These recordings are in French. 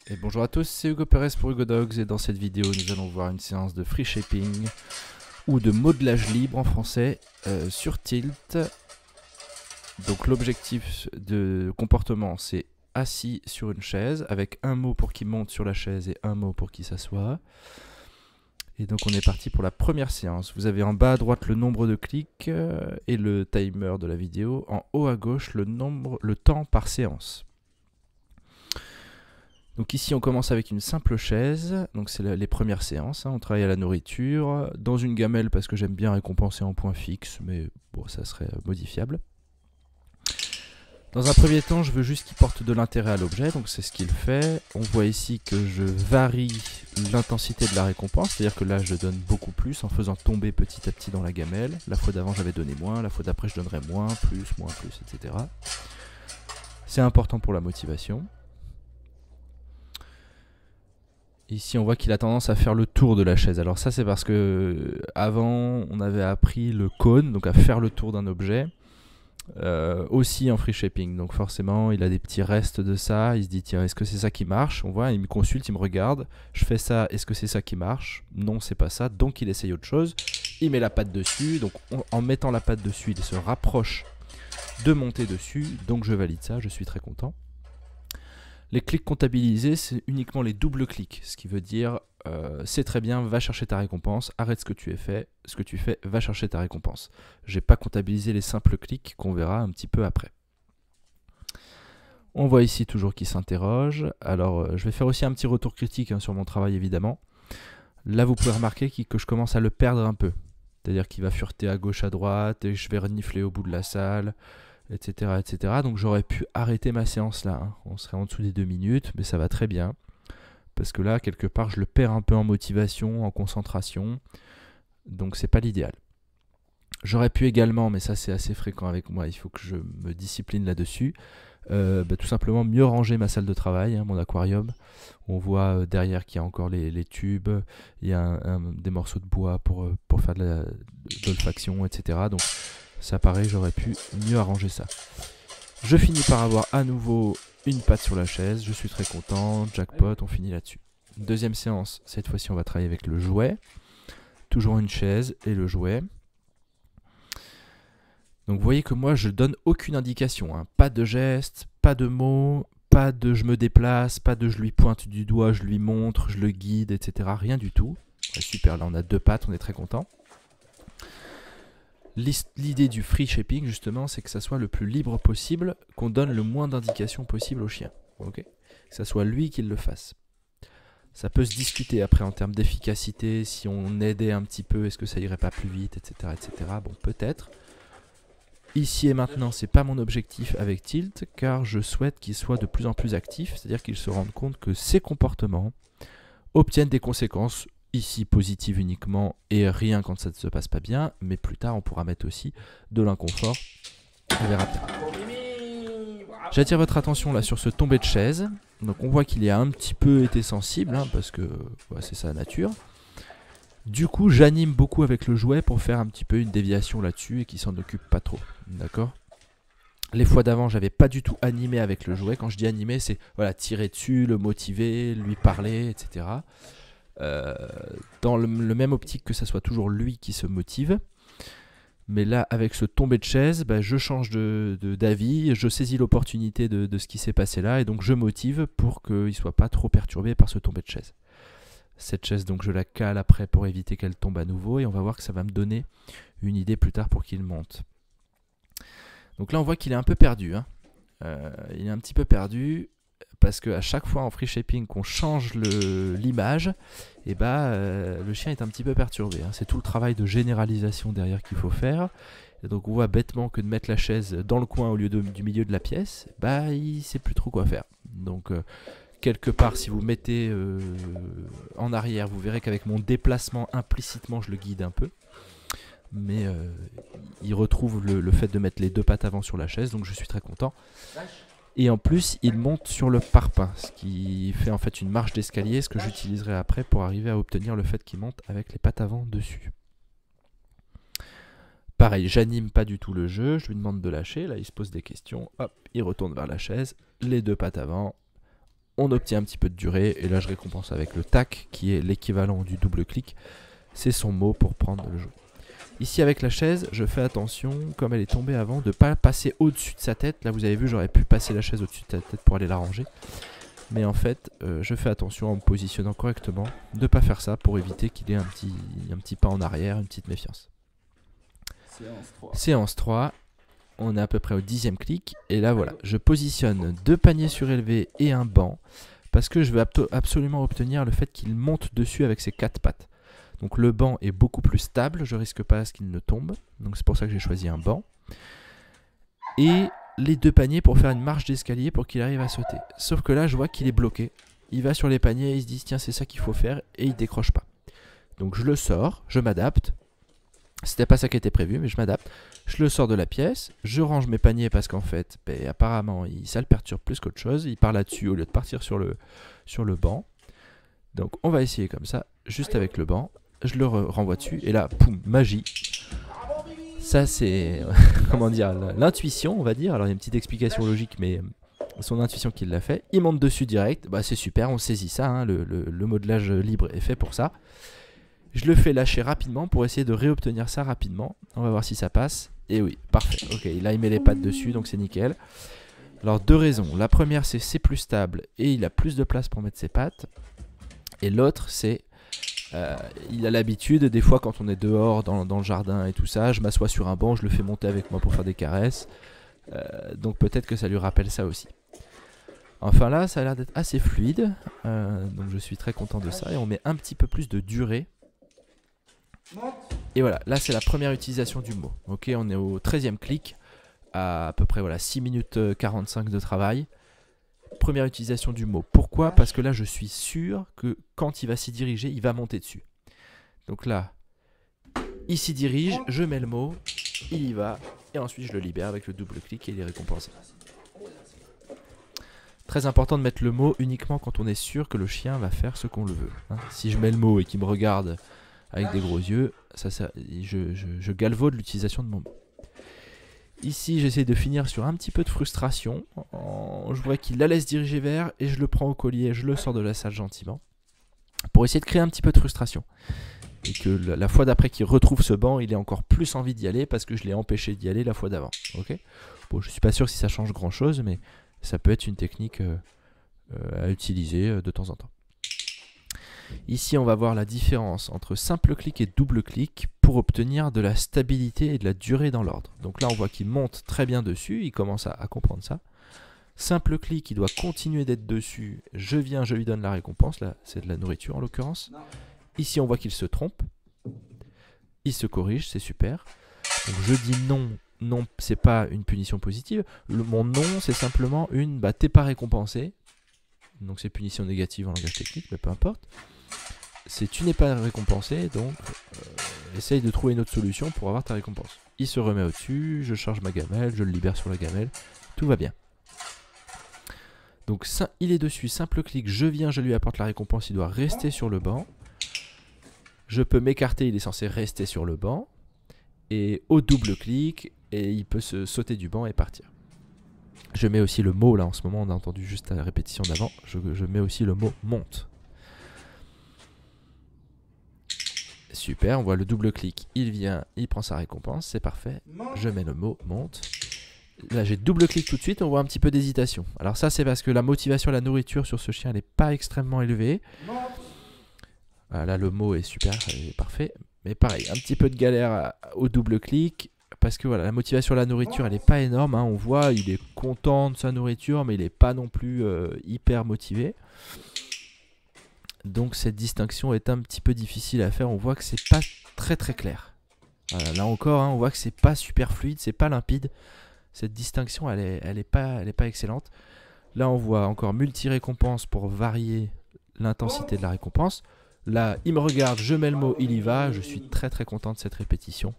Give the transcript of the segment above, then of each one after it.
Et bonjour à tous, c'est Hugo Perez pour Hugo Dogs et dans cette vidéo nous allons voir une séance de free shaping ou de modelage libre en français sur Tilt. Donc l'objectif de comportement c'est assis sur une chaise avec un mot pour qu'il monte sur la chaise et un mot pour qu'il s'assoie. Et donc on est parti pour la première séance. Vous avez en bas à droite le nombre de clics et le timer de la vidéo. En haut à gauche le temps par séance. Donc ici on commence avec une simple chaise, donc c'est les premières séances, hein. On travaille à la nourriture, dans une gamelle parce que j'aime bien récompenser en point fixe, mais bon ça serait modifiable. Dans un premier temps je veux juste qu'il porte de l'intérêt à l'objet, donc c'est ce qu'il fait. On voit ici que je varie l'intensité de la récompense, c'est-à-dire que là je donne beaucoup plus en faisant tomber petit à petit dans la gamelle. La fois d'avant j'avais donné moins, la fois d'après je donnerai moins, plus, etc. C'est important pour la motivation. Ici, on voit qu'il a tendance à faire le tour de la chaise. Alors ça, c'est parce que avant, on avait appris le cône, donc à faire le tour d'un objet, aussi en free shaping. Donc forcément, il a des petits restes de ça. Il se dit, tiens, est-ce que c'est ça qui marche? On voit, il me consulte, il me regarde. Je fais ça, est-ce que c'est ça qui marche? Non, c'est pas ça. Donc il essaye autre chose. Il met la patte dessus. Donc en mettant la patte dessus, il se rapproche de monter dessus. Donc je valide ça, je suis très content. Les clics comptabilisés, c'est uniquement les doubles clics, ce qui veut dire c'est très bien, va chercher ta récompense, arrête ce que tu fais, va chercher ta récompense. Je n'ai pas comptabilisé les simples clics qu'on verra un petit peu après. On voit ici toujours qu'il s'interroge. Alors je vais faire aussi un petit retour critique sur mon travail évidemment. Là vous pouvez remarquer que je commence à le perdre un peu. C'est-à-dire qu'il va fureter à gauche à droite et je vais renifler au bout de la salle. Etc, etc. Donc j'aurais pu arrêter ma séance là, hein. On serait en dessous des 2 minutes, mais ça va très bien. Parce que là, quelque part, je le perds un peu en motivation, en concentration. Donc c'est pas l'idéal. J'aurais pu également, mais ça c'est assez fréquent avec moi, il faut que je me discipline là-dessus, tout simplement mieux ranger ma salle de travail, hein, mon aquarium. On voit derrière qu'il y a encore les tubes, il y a des morceaux de bois pour faire de l'olfaction, etc. Donc ça pareil, j'aurais pu mieux arranger ça. Je finis par avoir à nouveau une patte sur la chaise, je suis très content, jackpot, on finit là-dessus. Deuxième séance, cette fois-ci on va travailler avec le jouet. Toujours une chaise et le jouet. Donc vous voyez que moi je donne aucune indication, hein. Pas de geste, pas de mots, pas de je me déplace, pas de je lui pointe du doigt, je lui montre, je le guide, etc. Rien du tout. Ouais, super, là on a 2 pattes, on est très content. L'idée du free shaping justement c'est que ça soit le plus libre possible, qu'on donne le moins d'indications possible au chien, okay, que ça soit lui qui le fasse. Ça peut se discuter après en termes d'efficacité, si on aidait un petit peu, est-ce que ça irait pas plus vite, etc. etc. Bon, peut-être. Ici et maintenant, c'est pas mon objectif avec Tilt, car je souhaite qu'il soit de plus en plus actif, c'est-à-dire qu'il se rende compte que ses comportements obtiennent des conséquences ici positive uniquement et rien quand ça ne se passe pas bien, mais plus tard on pourra mettre aussi de l'inconfort. On verra bien. J'attire votre attention là sur ce tombé de chaise. Donc on voit qu'il a un petit peu été sensible, hein, parce que ouais, c'est sa nature. Du coup j'anime beaucoup avec le jouet pour faire un petit peu une déviation là-dessus et qu'il s'en occupe pas trop. D'accord ? Les fois d'avant j'avais pas du tout animé avec le jouet. Quand je dis animer c'est voilà, tirer dessus, le motiver, lui parler, etc. Dans le même optique que ça soit toujours lui qui se motive. Mais là, avec ce tombé de chaise, je change d'avis, je saisis l'opportunité de ce qui s'est passé là, et donc je motive pour qu'il ne soit pas trop perturbé par ce tombé de chaise. Cette chaise, donc je la cale après pour éviter qu'elle tombe à nouveau, et on va voir que ça va me donner une idée plus tard pour qu'il monte. Donc là, on voit qu'il est un peu perdu, hein. Il est un petit peu perdu, parce qu'à chaque fois en free shaping qu'on change l'image, le chien est un petit peu perturbé, hein. C'est tout le travail de généralisation derrière qu'il faut faire. Et donc on voit bêtement que de mettre la chaise dans le coin au lieu du milieu de la pièce, il ne sait plus trop quoi faire. Donc quelque part, si vous mettez en arrière, vous verrez qu'avec mon déplacement, implicitement, je le guide un peu. Mais il retrouve le fait de mettre les 2 pattes avant sur la chaise, donc je suis très content. Et en plus, il monte sur le parpaing, ce qui fait en fait une marche d'escalier, ce que j'utiliserai après pour arriver à obtenir le fait qu'il monte avec les pattes avant dessus. Pareil, j'anime pas du tout le jeu, je lui demande de lâcher, là il se pose des questions, hop, il retourne vers la chaise, les 2 pattes avant, on obtient un petit peu de durée. Et là, je récompense avec le tac, qui est l'équivalent du double clic. C'est son mot pour prendre le jeu. Ici, avec la chaise, je fais attention, comme elle est tombée avant, de ne pas passer au-dessus de sa tête. Là, vous avez vu, j'aurais pu passer la chaise au-dessus de sa tête pour aller la ranger. Mais en fait, je fais attention en me positionnant correctement de ne pas faire ça pour éviter qu'il y ait un petit pas en arrière, une petite méfiance. Séance 3. Séance 3. On est à peu près au 10e clic. Et là, voilà, je positionne 2 paniers surélevés et un banc. Parce que je veux absolument obtenir le fait qu'il monte dessus avec ses 4 pattes. Donc le banc est beaucoup plus stable. Je risque pas à ce qu'il ne tombe. Donc c'est pour ça que j'ai choisi un banc. Et les 2 paniers pour faire une marche d'escalier pour qu'il arrive à sauter. Sauf que là, je vois qu'il est bloqué. Il va sur les paniers, il se dit tiens, c'est ça qu'il faut faire. Et il décroche pas. Donc je le sors, je m'adapte. C'était pas ça qui était prévu, mais je m'adapte. Je le sors de la pièce, je range mes paniers parce qu'en fait, apparemment, ça le perturbe plus qu'autre chose. Il part là-dessus au lieu de partir sur le banc. Donc on va essayer comme ça, juste avec le banc. Je le renvoie dessus et là, poum, magie. Ça c'est, comment dire, l'intuition on va dire. Alors il y a une petite explication logique, mais son intuition qui l'a fait. Il monte dessus direct, bah, c'est super, on saisit ça, hein, le modelage libre est fait pour ça. Je le fais lâcher rapidement pour essayer de réobtenir ça rapidement. On va voir si ça passe. Et oui, parfait. Ok, là il met les pattes dessus, donc c'est nickel. Alors 2 raisons. La première c'est plus stable et il a plus de place pour mettre ses pattes. Et l'autre c'est, il a l'habitude, des fois quand on est dehors dans le jardin et tout ça, je m'assois sur un banc, je le fais monter avec moi pour faire des caresses. Donc peut-être que ça lui rappelle ça aussi. Enfin là, ça a l'air d'être assez fluide. Donc je suis très content de ça. Et on met un petit peu plus de durée. Et voilà, là c'est la première utilisation du mot. Ok, on est au 13e clic, à peu près voilà, 6 minutes 45 de travail. Première utilisation du mot. Pourquoi? Parce que là je suis sûr que quand il va s'y diriger, il va monter dessus. Donc là, il s'y dirige, je mets le mot, il y va, et ensuite je le libère avec le double clic et il est récompensé. Très important de mettre le mot uniquement quand on est sûr que le chien va faire ce qu'on le veut. Hein. Si je mets le mot et qu'il me regarde avec des gros yeux, je galvaude l'utilisation de mon mot. Ici, j'essaie de finir sur un petit peu de frustration. Je vois qu'il la laisse diriger vers et je le prends au collier, je le sors de la salle gentiment. Pour essayer de créer un petit peu de frustration. Et que la fois d'après qu'il retrouve ce banc, il ait encore plus envie d'y aller parce que je l'ai empêché d'y aller la fois d'avant. Okay, bon, je ne suis pas sûr si ça change grand chose, mais ça peut être une technique à utiliser de temps en temps. Ici, on va voir la différence entre simple clic et double clic pour obtenir de la stabilité et de la durée dans l'ordre. Donc là, on voit qu'il monte très bien dessus, il commence à comprendre ça. Simple clic, il doit continuer d'être dessus. Je viens, je lui donne la récompense. Là, c'est de la nourriture en l'occurrence. Ici, on voit qu'il se trompe. Il se corrige, c'est super. Donc je dis non. Non, c'est pas une punition positive. Mon non, c'est simplement une t'es pas récompensé. Donc c'est punition négative en langage technique, mais peu importe. C'est tu n'es pas récompensé, donc essaye de trouver une autre solution pour avoir ta récompense. Il se remet au-dessus, je charge ma gamelle, je le libère sur la gamelle, tout va bien. Donc ça, il est dessus, simple clic, je viens, je lui apporte la récompense, il doit rester sur le banc. Je peux m'écarter, il est censé rester sur le banc. Et au double clic, et il peut se sauter du banc et partir. Je mets aussi le mot, là en ce moment, on a entendu juste la répétition d'avant, je mets aussi le mot monte. Super, on voit le double clic, il vient, il prend sa récompense, c'est parfait. Je mets le mot monte. Là j'ai double clic tout de suite, on voit un petit peu d'hésitation. Alors ça c'est parce que la motivation à la nourriture sur ce chien n'est pas extrêmement élevée. Là le mot est super, est parfait. Mais pareil, un petit peu de galère au double clic. Parce que voilà, la motivation à la nourriture elle n'est pas énorme. Hein. On voit, il est content de sa nourriture, mais il n'est pas non plus hyper motivé. Donc cette distinction est un petit peu difficile à faire. On voit que c'est pas très très clair. Voilà, là encore, hein, on voit que c'est pas super fluide, c'est pas limpide. Cette distinction, elle est pas excellente. Là, on voit encore multi-récompense pour varier l'intensité de la récompense. Là, il me regarde, je mets le mot, il y va. Je suis très très content de cette répétition.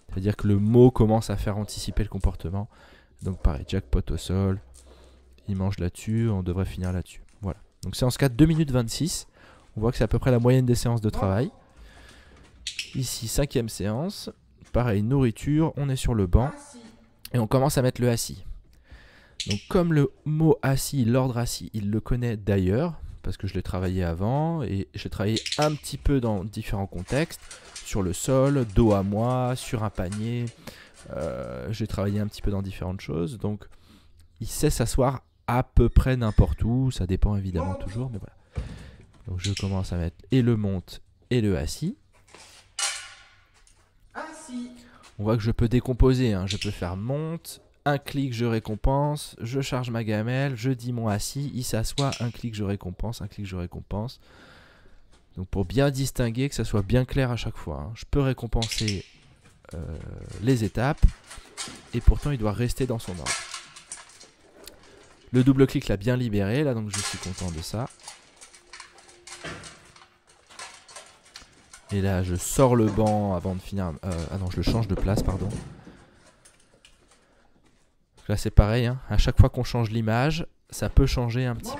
C'est-à-dire que le mot commence à faire anticiper le comportement. Donc pareil, jackpot au sol. Il mange là-dessus, on devrait finir là-dessus. Voilà. Donc séance 4, 2 minutes 26. On voit que c'est à peu près la moyenne des séances de travail. Ici, 5e séance. Pareil, nourriture, on est sur le banc. Et on commence à mettre le assis. Donc comme le mot assis, l'ordre assis, il le connaît d'ailleurs, parce que je l'ai travaillé avant, et j'ai travaillé un petit peu dans différents contextes, sur le sol, dos à moi, sur un panier, j'ai travaillé un petit peu dans différentes choses, donc il sait s'asseoir à peu près n'importe où, ça dépend évidemment toujours, mais voilà. Donc je commence à mettre et le monte et le assis. On voit que je peux décomposer, hein. Je peux faire monte, un clic je récompense, je charge ma gamelle, je dis mon assis, il s'assoit, un clic je récompense, un clic je récompense. Donc pour bien distinguer, que ça soit bien clair à chaque fois, hein. Je peux récompenser les étapes et pourtant il doit rester dans son ordre. Le double clic l'a bien libéré là, donc je suis content de ça. Et là je sors le banc avant de finir, ah non je le change de place pardon. Là c'est pareil, hein. À chaque fois qu'on change l'image, ça peut changer un petit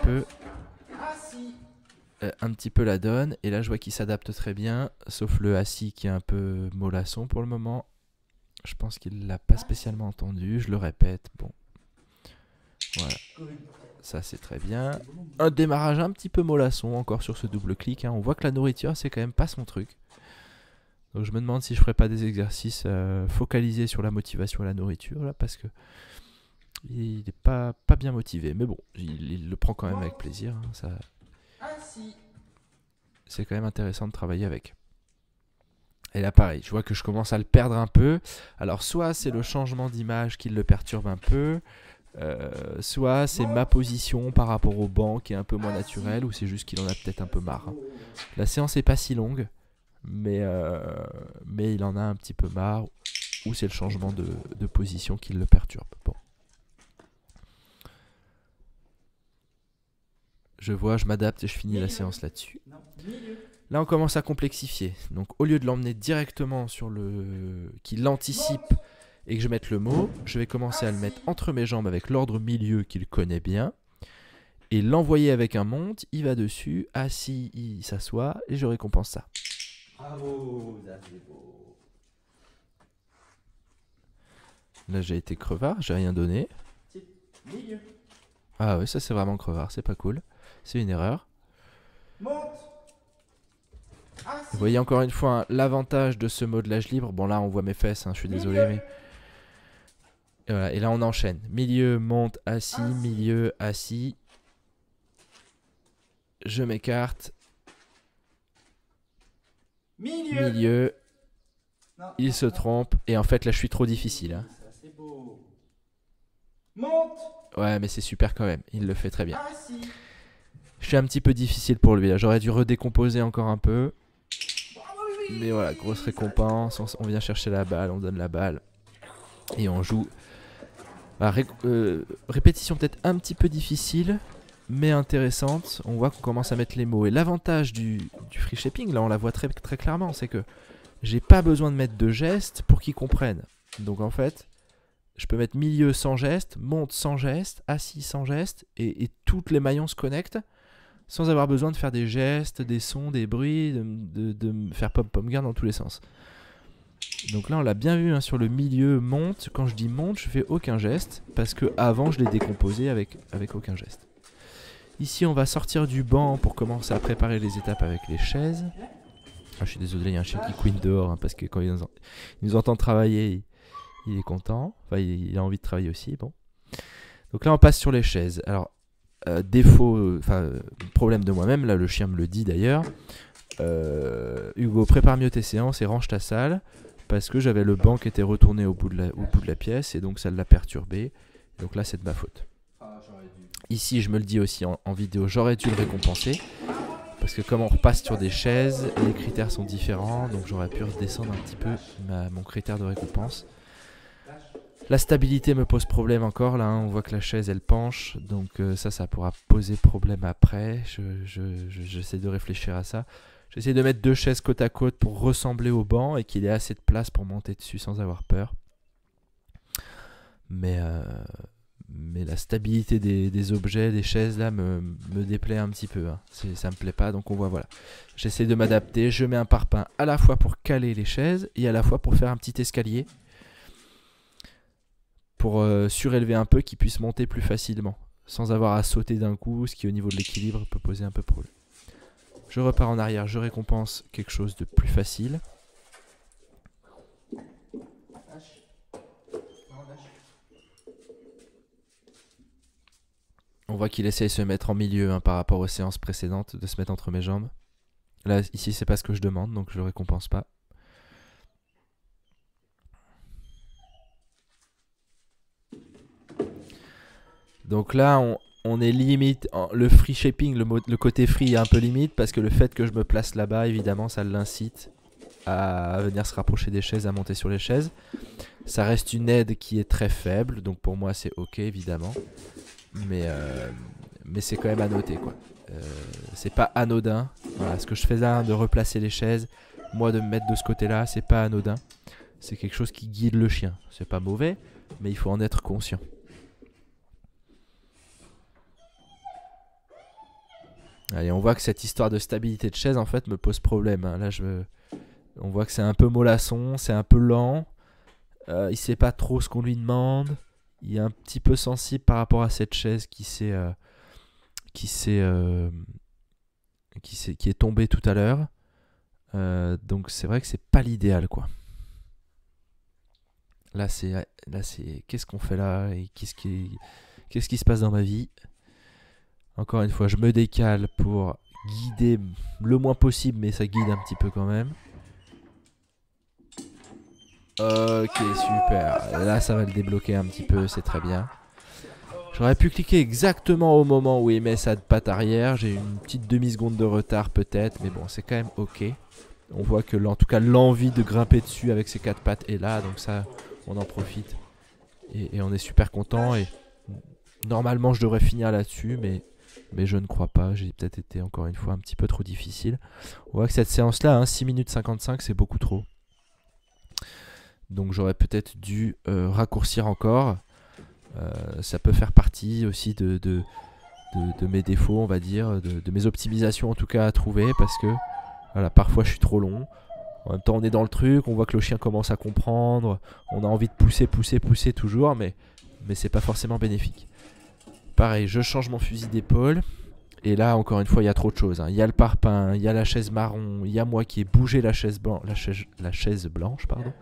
peu la donne. Et là je vois qu'il s'adapte très bien, sauf le assis qui est un peu mollasson pour le moment. Je pense qu'il l'a pas spécialement entendu, je le répète, bon. Voilà, ça c'est très bien. Un démarrage un petit peu mollasson encore sur ce double clic, hein. On voit que la nourriture c'est quand même pas son truc. Donc je me demande si je ferais pas des exercices focalisés sur la motivation à la nourriture là, parce que il n'est pas bien motivé, mais bon, il le prend quand même avec plaisir, hein, ça... C'est quand même intéressant de travailler avec. Et là pareil, je vois que je commence à le perdre un peu. Alors soit c'est le changement d'image qui le perturbe un peu, soit c'est ma position par rapport au banc qui est un peu moins naturelle, ou c'est juste qu'il en a peut-être un peu marre, hein. La séance n'est pas si longue, mais il en a un petit peu marre, ou c'est le changement de position qui le perturbe. Bon. Je vois, je m'adapte et je finis la séance là-dessus. Là, on commence à complexifier. Donc, au lieu de l'emmener directement sur le... qu'il anticipe et que je mette le mot, je vais commencer à le mettre entre mes jambes avec l'ordre milieu qu'il connaît bien. Et l'envoyer avec un monte, il va dessus, assis, il s'assoit et je récompense ça. Bravo, ça c'est beau. Là, j'ai été crevard, j'ai rien donné. Milieu. Ah ouais, ça c'est vraiment crevard, c'est pas cool. C'est une erreur. Monte. Vous voyez encore une fois, hein, l'avantage de ce modelage libre. Bon là on voit mes fesses, hein, je suis désolé, mais... Et voilà, et là on enchaîne. Milieu, monte, assis, milieu, assis. Je m'écarte. Milieu. Il se trompe. Et en fait là je suis trop difficile, hein. Ça c'est beau. Monte. Ouais mais c'est super quand même, il le fait très bien. Je suis un petit peu difficile pour lui là, j'aurais dû redécomposer encore un peu. Mais voilà, grosse récompense, on vient chercher la balle, on donne la balle. Et on joue. Répétition peut-être un petit peu difficile, mais intéressante. On voit qu'on commence à mettre les mots. Et l'avantage du free shaping, là on la voit très, très clairement, c'est que j'ai pas besoin de mettre de gestes pour qu'ils comprennent. Donc en fait, je peux mettre milieu sans geste, monte sans geste, assis sans geste, et toutes les maillons se connectent. Sans avoir besoin de faire des gestes, des sons, des bruits, de me faire pom-pom-garde dans tous les sens. Donc là on l'a bien vu, hein, sur le milieu monte, quand je dis monte je fais aucun geste, parce que avant je l'ai décomposé avec aucun geste. Ici on va sortir du banc pour commencer à préparer les étapes avec les chaises. Ah, je suis désolé, il y a un chien qui couine dehors, hein, parce que quand il nous entend travailler, il est content, enfin il a envie de travailler aussi. Bon. Donc là on passe sur les chaises. Alors défaut, problème de moi-même, là le chien me le dit d'ailleurs. Hugo, prépare mieux tes séances et range ta salle, parce que j'avais le banc qui était retourné au bout de la pièce et donc ça l'a perturbé. Donc là c'est de ma faute. Ici je me le dis aussi en vidéo, j'aurais dû le récompenser, parce que comme on repasse sur des chaises, les critères sont différents, donc j'aurais pu redescendre un petit peu mon critère de récompense. La stabilité me pose problème encore là, hein. On voit que la chaise elle penche, donc ça pourra poser problème après. J'essaie de réfléchir à ça. J'essaie de mettre deux chaises côte à côte pour ressembler au banc et qu'il ait assez de place pour monter dessus sans avoir peur. Mais la stabilité des objets, des chaises là me déplaît un petit peu, hein. Ça me plaît pas, donc on voit, voilà. J'essaie de m'adapter, je mets un parpaing à la fois pour caler les chaises et à la fois pour faire un petit escalier. surélever un peu, qu'il puisse monter plus facilement, sans avoir à sauter d'un coup, ce qui au niveau de l'équilibre peut poser un peu problème. Je repars en arrière, je récompense quelque chose de plus facile. On voit qu'il essaye de se mettre en milieu par rapport aux séances précédentes, de se mettre entre mes jambes. Là, ici, c'est pas ce que je demande, donc je le récompense pas. Donc là, on est limite. Le free shaping, le côté free est un peu limite, parce que le fait que je me place là-bas, évidemment, ça l'incite à venir se rapprocher des chaises, à monter sur les chaises. Ça reste une aide qui est très faible, donc pour moi, c'est ok, évidemment. Mais c'est quand même à noter, quoi. C'est pas anodin. Voilà, ce que je fais là, de replacer les chaises, moi de me mettre de ce côté-là, c'est pas anodin. C'est quelque chose qui guide le chien. C'est pas mauvais, mais il faut en être conscient. Allez, on voit que cette histoire de stabilité de chaise, en fait, me pose problème. Hein. Là, on voit que c'est un peu mollasson, c'est un peu lent. Il sait pas trop ce qu'on lui demande. Il est un petit peu sensible par rapport à cette chaise qui est tombée tout à l'heure. Donc c'est vrai que c'est pas l'idéal, quoi. Là c'est qu'est-ce qu'on fait là et qu'est-ce qui se passe dans ma vie? Encore une fois, je me décale pour guider le moins possible, mais ça guide un petit peu quand même. Ok, super. Là, ça va le débloquer un petit peu, c'est très bien. J'aurais pu cliquer exactement au moment où il met sa patte arrière. J'ai une petite demi-seconde de retard peut-être, mais bon, c'est quand même ok. On voit que, en tout cas, l'envie de grimper dessus avec ses 4 pattes est là, donc ça, on en profite. Et on est super content. Et normalement, je devrais finir là-dessus, mais je ne crois pas. J'ai peut-être été, encore une fois, un petit peu trop difficile. On voit que cette séance-là, hein, 6 minutes 55, c'est beaucoup trop. Donc j'aurais peut-être dû raccourcir encore. Ça peut faire partie aussi de mes défauts, on va dire, de mes optimisations en tout cas à trouver, parce que voilà, parfois je suis trop long. En même temps on est dans le truc, on voit que le chien commence à comprendre, on a envie de pousser toujours, mais c'est pas forcément bénéfique. Pareil, je change mon fusil d'épaule, et là encore une fois il y a trop de choses. Hein. Il y a le parpaing, il y a la chaise marron, il y a moi qui ai bougé la chaise blanche, pardon.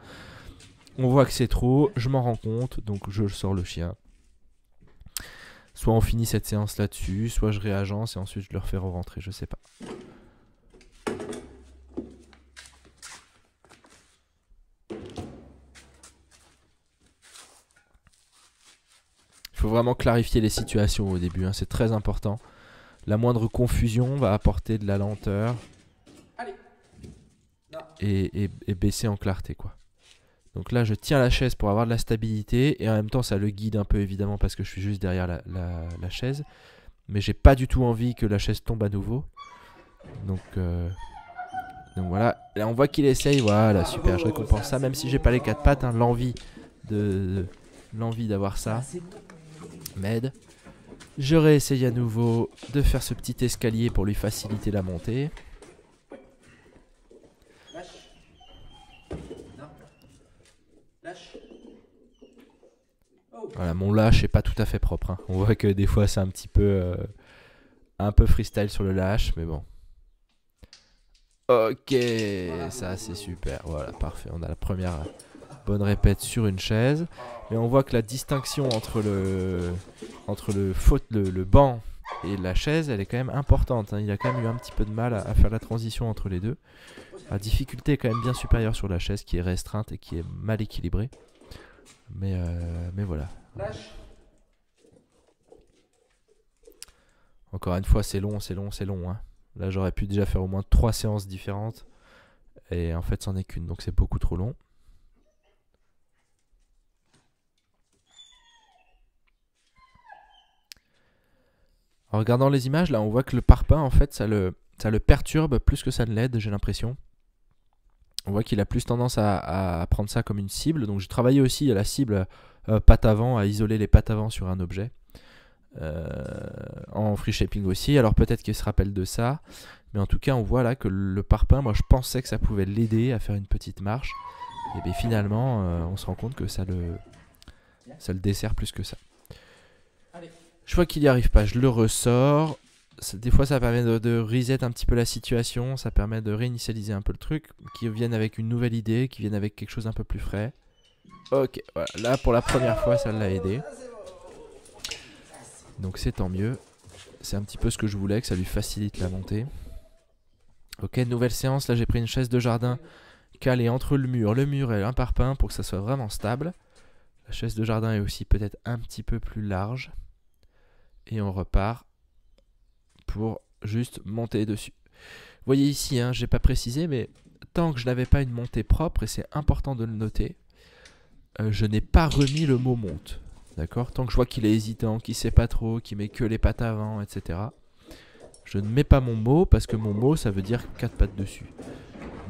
On voit que c'est trop, je m'en rends compte, donc je sors le chien. Soit on finit cette séance là-dessus, soit je réagence et ensuite je le refais re-rentrer, je sais pas. Il faut vraiment clarifier les situations au début, hein, c'est très important. La moindre confusion va apporter de la lenteur et baisser en clarté, quoi. Donc là je tiens la chaise pour avoir de la stabilité et en même temps ça le guide un peu évidemment parce que je suis juste derrière la chaise. Mais j'ai pas du tout envie que la chaise tombe à nouveau. Donc voilà, là on voit qu'il essaye, voilà super, je récompense ça même si j'ai pas les 4 pattes, hein, l'envie d'avoir ça m'aide. Je réessaye à nouveau de faire ce petit escalier pour lui faciliter la montée. Voilà, mon lâche est pas tout à fait propre. Hein. On voit que des fois c'est un petit peu freestyle sur le lâche, mais bon. Ok, ça c'est super. Voilà, parfait. On a la première bonne répète sur une chaise. Mais on voit que la distinction entre le banc et la chaise, elle est quand même importante. Hein. Il a quand même eu un petit peu de mal à faire la transition entre les deux. La difficulté est quand même bien supérieure sur la chaise qui est restreinte et qui est mal équilibrée. Mais voilà. Encore une fois, c'est long. Hein. Là, j'aurais pu déjà faire au moins 3 séances différentes. Et en fait, c'en est qu'une. Donc, c'est beaucoup trop long. En regardant les images, là, on voit que le parpaing, en fait, ça le perturbe plus que ça ne l'aide, j'ai l'impression. On voit qu'il a plus tendance à prendre ça comme une cible. Donc j'ai travaillé aussi à la cible patte avant, à isoler les pattes avant sur un objet. En free shaping aussi. Alors peut-être qu'il se rappelle de ça. Mais en tout cas, on voit là que le parpaing, moi je pensais que ça pouvait l'aider à faire une petite marche. Et bien finalement, on se rend compte que ça Ça le dessert plus que ça. Allez. Je vois qu'il n'y arrive pas, je le ressors. Des fois ça permet de reset un petit peu la situation, ça permet de réinitialiser un peu le truc, qu'ils viennent avec une nouvelle idée, qu'ils viennent avec quelque chose un peu plus frais. Ok, voilà, là pour la première fois ça l'a aidé. Donc c'est tant mieux. C'est un petit peu ce que je voulais, que ça lui facilite la montée. Ok, nouvelle séance, là j'ai pris une chaise de jardin calée entre le mur et un parpaing pour que ça soit vraiment stable. La chaise de jardin est aussi peut-être un petit peu plus large. Et on repart pour juste monter dessus. Vous voyez ici, hein, j'ai pas précisé, mais tant que je n'avais pas une montée propre, et c'est important de le noter, je n'ai pas remis le mot monte. D'accord? Tant que je vois qu'il est hésitant, qu'il sait pas trop, qu'il met que les pattes avant, etc. Je ne mets pas mon mot parce que mon mot ça veut dire 4 pattes dessus.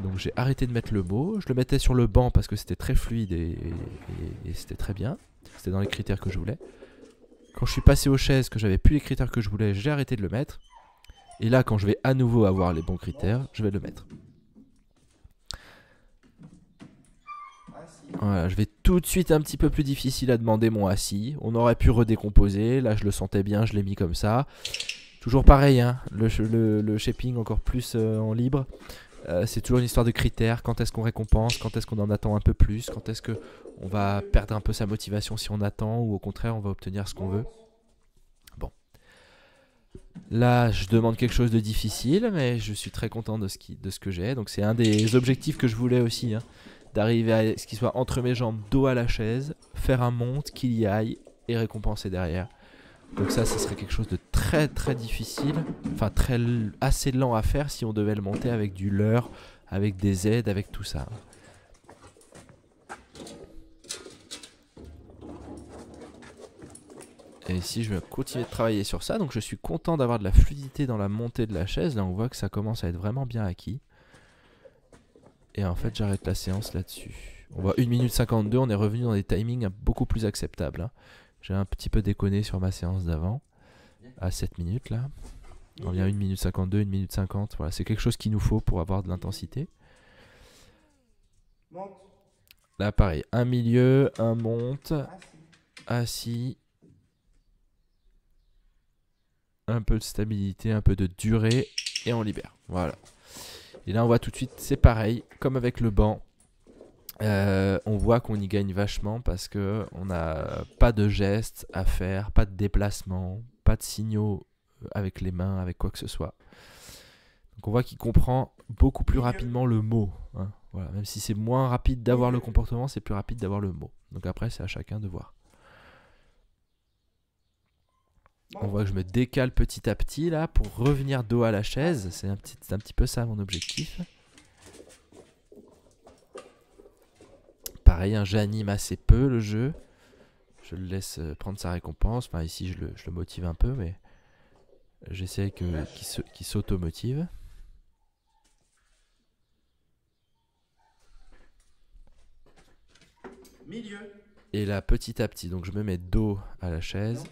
Donc j'ai arrêté de mettre le mot. Je le mettais sur le banc parce que c'était très fluide et c'était très bien. C'était dans les critères que je voulais. Quand je suis passé aux chaises, que j'avais plus les critères que je voulais, j'ai arrêté de le mettre. Et là, quand je vais à nouveau avoir les bons critères, je vais le mettre. Voilà, je vais tout de suite un petit peu plus difficile à demander mon assis. On aurait pu redécomposer. Là, je le sentais bien, je l'ai mis comme ça. Toujours pareil, hein, le shaping encore plus en libre. C'est toujours une histoire de critères. Quand est-ce qu'on récompense? Quand est-ce qu'on en attend un peu plus? Quand est-ce qu'on va perdre un peu sa motivation si on attend? Ou au contraire, on va obtenir ce qu'on veut? Bon. Là, je demande quelque chose de difficile, mais je suis très content de ce que j'ai. Donc c'est un des objectifs que je voulais aussi, hein, d'arriver à ce qu'il soit entre mes jambes, dos à la chaise, faire un monte, qu'il y aille et récompenser derrière. Donc ça serait quelque chose de très très difficile, enfin assez lent à faire si on devait le monter avec du leurre, avec des aides, avec tout ça. Et ici je vais continuer de travailler sur ça, donc je suis content d'avoir de la fluidité dans la montée de la chaise. Là on voit que ça commence à être vraiment bien acquis. Et en fait j'arrête la séance là-dessus. On voit 1 minute 52, on est revenu dans des timings beaucoup plus acceptables, hein. J'ai un petit peu déconné sur ma séance d'avant, à 7 minutes là. On vient 1 minute 52, 1 minute 50, voilà, c'est quelque chose qu'il nous faut pour avoir de l'intensité. Là pareil, un milieu, un monte, assis, un peu de stabilité, un peu de durée, et on libère, voilà. Et là on voit tout de suite, c'est pareil, comme avec le banc. On voit qu'on y gagne vachement parce que on n'a pas de gestes à faire, pas de déplacement, pas de signaux avec les mains, avec quoi que ce soit. Donc on voit qu'il comprend beaucoup plus rapidement le mot, hein. Voilà. Même si c'est moins rapide d'avoir le comportement, c'est plus rapide d'avoir le mot. Donc après c'est à chacun de voir. On voit que je me décale petit à petit là pour revenir dos à la chaise. C'est un petit peu ça mon objectif. Pareil, hein, j'anime assez peu le jeu. Je le laisse prendre sa récompense. Enfin, ici, je le motive un peu, mais j'essaie qu'il s'auto-motive. Milieu. Et là, petit à petit, donc je me mets dos à la chaise.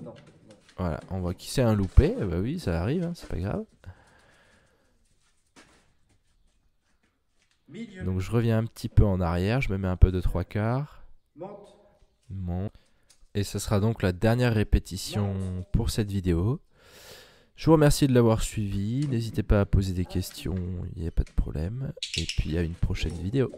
Non. Voilà, on voit qu'il c'est un loupé. Bah oui, ça arrive, hein, c'est pas grave. Milieu. Donc je reviens un petit peu en arrière, je me mets un peu de 3/4. Monte. Et ce sera donc la dernière répétition pour cette vidéo. Je vous remercie de l'avoir suivi. N'hésitez pas à poser des questions, il n'y a pas de problème. Et puis à une prochaine vidéo.